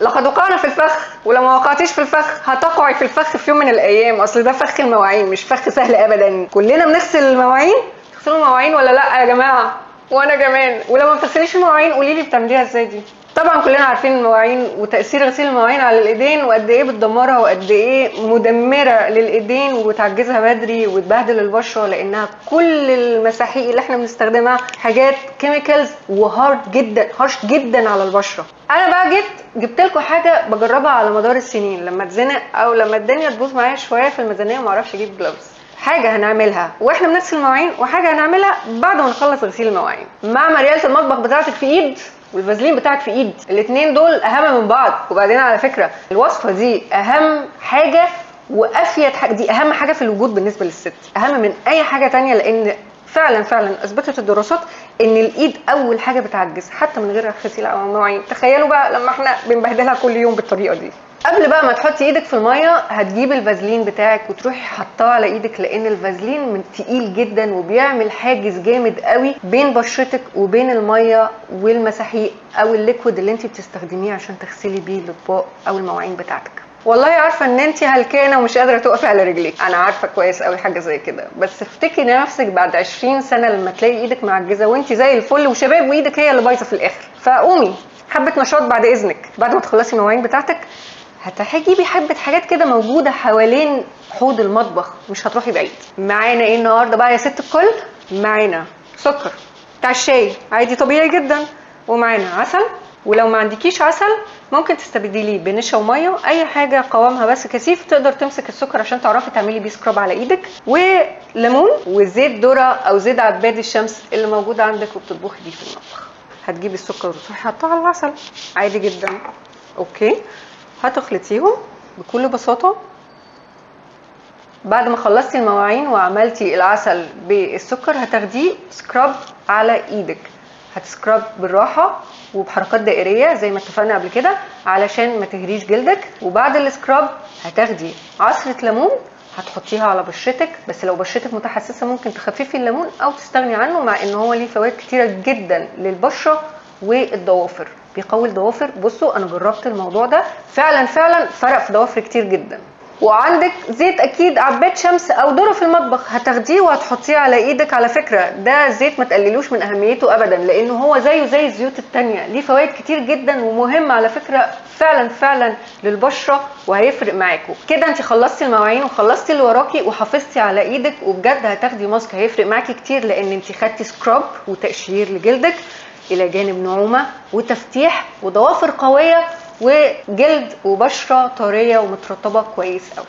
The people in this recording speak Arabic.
لقد وقعنا في الفخ، ولو ما وقعتيش في الفخ هتقعي في الفخ في يوم من الايام. اصل ده فخ المواعين، مش فخ سهل ابدا. كلنا بنغسل المواعين. تغسلوا المواعين ولا لا يا جماعه؟ وانا كمان. ولو ما بتغسليش المواعين قولي لي بتعمليها ازاي دي. طبعا كلنا عارفين المواعين وتاثير غسيل المواعين على الايدين، وقد ايه بتدمرها وقد ايه مدمره للايدين وبتعجزها بدري وتبهدل البشره، لانها كل المساحيق اللي احنا بنستخدمها حاجات كيميكالز وهارد جدا، هارش جدا على البشره. انا بقى جبت لكم حاجه بجربها على مدار السنين لما اتزنق او لما الدنيا تبوظ معايا شويه في الميزانيه وما اعرفش اجيب جلوفز. حاجه هنعملها واحنا بنغسل المواعين، وحاجه هنعملها بعد ما نخلص غسيل المواعين. مع مرياله المطبخ بتاعتك في ايد والفازلين بتاعك في ايد، الاثنين دول اهم من بعض. وبعدين على فكره الوصفه دي اهم حاجه وافيد حاجه، دي اهم حاجه في الوجود بالنسبه للست، اهم من اي حاجه تانية، لان فعلا اثبتت الدراسات ان الايد اول حاجه بتعجز حتى من غير غسيل او مواعين. تخيلوا بقى لما احنا بنبهدلها كل يوم بالطريقه دي. قبل بقى ما تحطي ايدك في الميه هتجيبي الفازلين بتاعك وتروحي حطاه على ايدك، لان الفازلين من تقيل جدا وبيعمل حاجز جامد قوي بين بشرتك وبين الميه والمساحيق او الليكويد اللي انت بتستخدميه عشان تغسلي بيه الاطباق او المواعين بتاعتك. والله عارفه ان انت هلكانه ومش قادره تقفي على رجليك، انا عارفه كويس قوي حاجه زي كده، بس افتكري نفسك بعد 20 سنه لما تلاقي ايدك معجزه وانت زي الفل وشباب وايدك هي اللي بايظه في الاخر. فقومي حبه نشاط بعد اذنك، بعد ما تخلصي المواعين بتاعتك هتجيبي حبه حاجات كده موجوده حوالين حوض المطبخ، مش هتروحي بعيد. معانا ايه النهارده بقى يا ست الكل؟ معانا سكر بتاع الشاي عادي طبيعي جدا، ومعانا عسل، ولو ما عندكيش عسل ممكن تستبدليه بنشا وميه، اي حاجه قوامها بس كثيف تقدر تمسك السكر عشان تعرفي تعملي بيه سكراب على ايدك، وليمون وزيت ذره او زيت عباد الشمس اللي موجود عندك وبتطبخي بيه في المطبخ. هتجيبي السكر وتروحي حاطاه على العسل عادي جدا. اوكي، هتخلطيهم بكل بساطه. بعد ما خلصتي المواعين وعملتي العسل بالسكر هتاخديه سكراب على ايدك، هتسكراب بالراحه وبحركات دائريه زي ما اتفقنا قبل كده علشان ما تهريش جلدك. وبعد السكراب هتاخدي عصره ليمون هتحطيها على بشرتك، بس لو بشرتك متحسسه ممكن تخففي الليمون او تستغني عنه، مع ان هو ليه فوائد كتيره جدا للبشره والضوافر، بيقوي الضوافر. بصوا انا جربت الموضوع ده فعلا فرق في ضوافري كتير جدا. وعندك زيت اكيد عباد شمس او ذره في المطبخ هتاخديه وهتحطيه على ايدك. على فكره ده زيت ما تقللوش من اهميته ابدا، لانه هو زيه زي الزيوت التانية، ليه فوائد كتير جدا ومهم على فكره فعلا للبشره وهيفرق معاكم. كده انت خلصتي المواعين وخلصتي اللي وراكي وحافظتي على ايدك، وبجد هتاخدي ماسك هيفرق معاكي كتير، لان انت خدتي سكراب وتقشير لجلدك الى جانب نعومه وتفتيح وضوافر قويه وجلد وبشره طريه ومترطبه كويس قوي.